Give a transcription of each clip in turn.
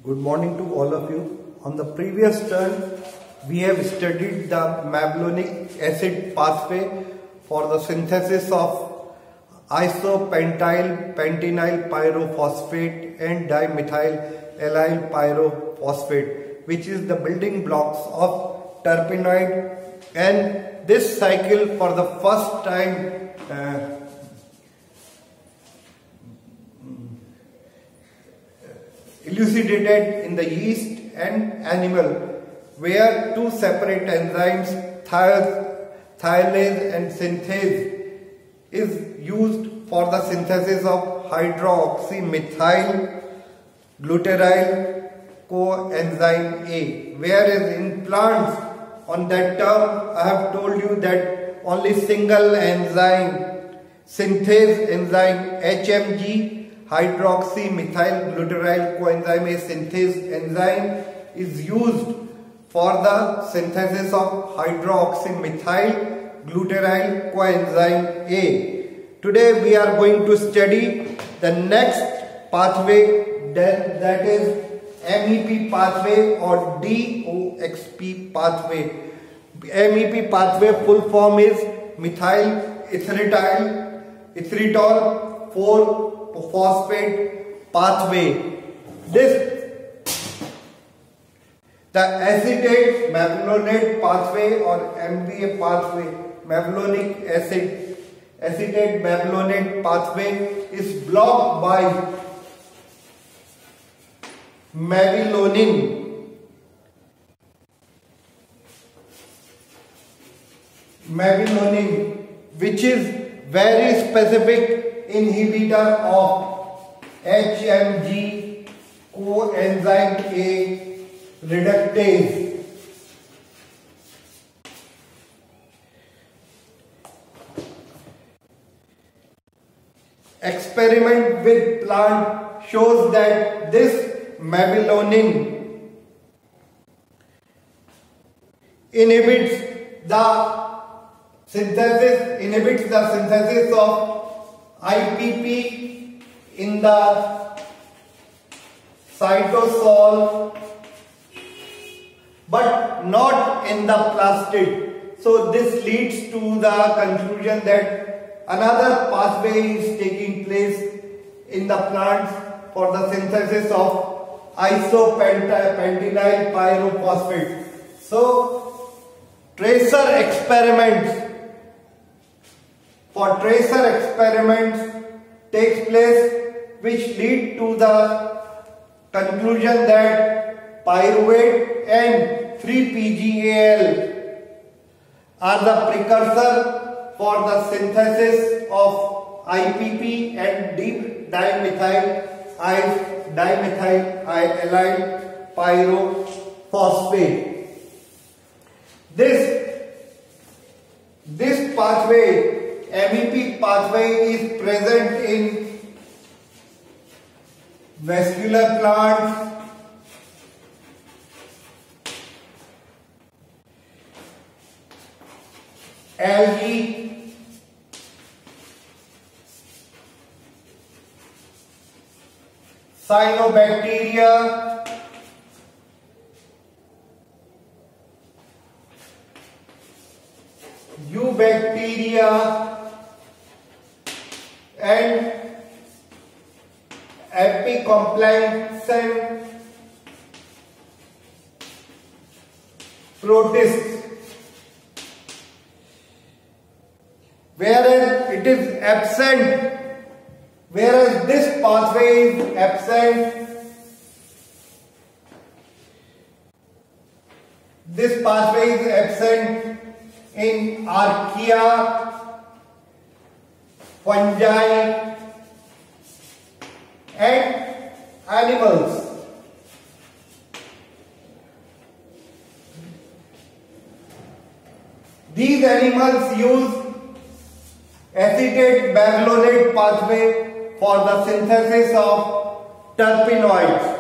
Good morning to all of you. On the previous turn, we have studied the mevalonic acid pathway for the synthesis of isopentyl pentenyl pyrophosphate and dimethyl allyl pyrophosphate, which is the building blocks of terpenoid. And this cycle for the first time elucidated in the yeast and animal, where two separate enzymes, thiolase and synthase, is used for the synthesis of hydroxymethyl gluteryl coenzyme A. Whereas in plants, on that term, I have told you that only single enzyme, synthase enzyme HMG, hydroxymethyl gluteryl coenzyme A synthase enzyme, is used for the synthesis of hydroxymethyl gluteryl coenzyme A. Today we are going to study the next pathway, that is MEP pathway or DOXP pathway. MEP pathway full form is methyl erythritol 4-phosphate pathway. The acetate mevalonate pathway or MBA pathway, mevalonic acid acetate mevalonate pathway, is blocked by mevalonine, which is very specific inhibitor of HMG coenzyme A reductase. Experiment with plant shows that this mevalonine inhibits the synthesis of IPP in the cytosol, but not in the plastid. So this leads to the conclusion that another pathway is taking place in the plants for the synthesis of isopentenyl pyrophosphate. So tracer experiments takes place, which lead to the conclusion that pyruvate and 3-PGAL are the precursor for the synthesis of IPP and dimethyl allyl pyrophosphate. This pathway, MEP pathway, is present in vascular plants, algae, cyanobacteria, eubacteria, and epicomplankton protists. Whereas it is absent, whereas this pathway is absent, in archaea, fungi and animals. These animals use acetate mevalonate pathway for the synthesis of terpenoids.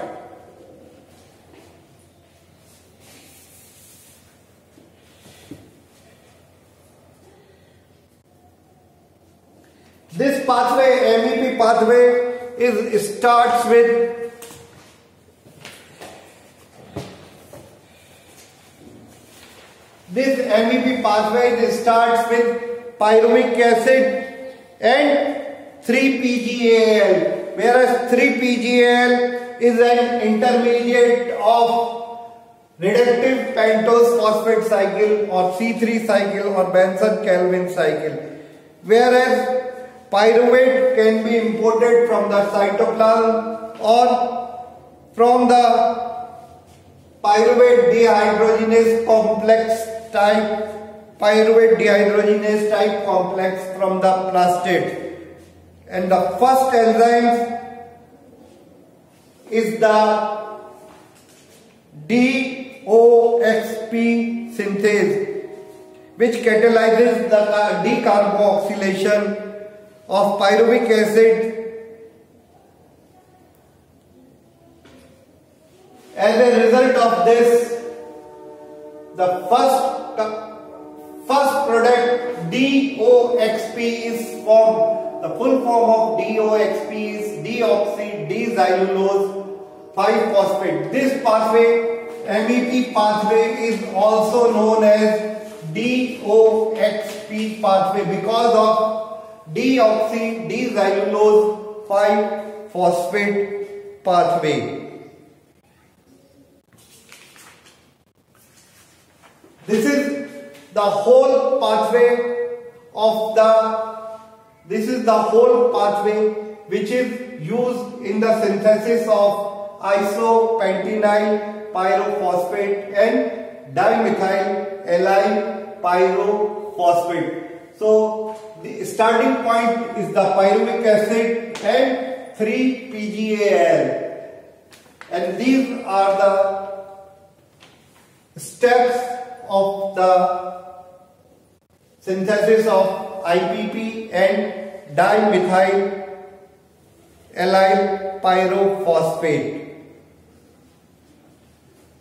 This pathway, MEP pathway, starts with This MEP pathway starts with pyruvic acid and 3-PGAL, whereas 3-PGAL is an intermediate of reductive pentose phosphate cycle or C3 cycle or Benson-Calvin cycle, whereas pyruvate can be imported from the cytoplasm or from the pyruvate dehydrogenase type complex from the plastate. And the first enzyme is the DOXP synthase, which catalyzes the decarboxylation of pyruvic acid. As a result of this, the first product DOXP is formed. The full form of DOXP is deoxy D-xylulose 5-phosphate. This pathway, MEP pathway, is also known as DOXP pathway because of deoxy D-xylulose 5-phosphate pathway. This is the whole pathway which is used in the synthesis of isopentenyl pyrophosphate and dimethyl allyl pyrophosphate. So the starting point is the pyruvic acid and 3-PGAL, and these are the steps of the synthesis of IPP and dimethyl allyl pyrophosphate.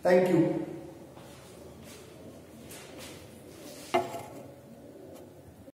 Thank you.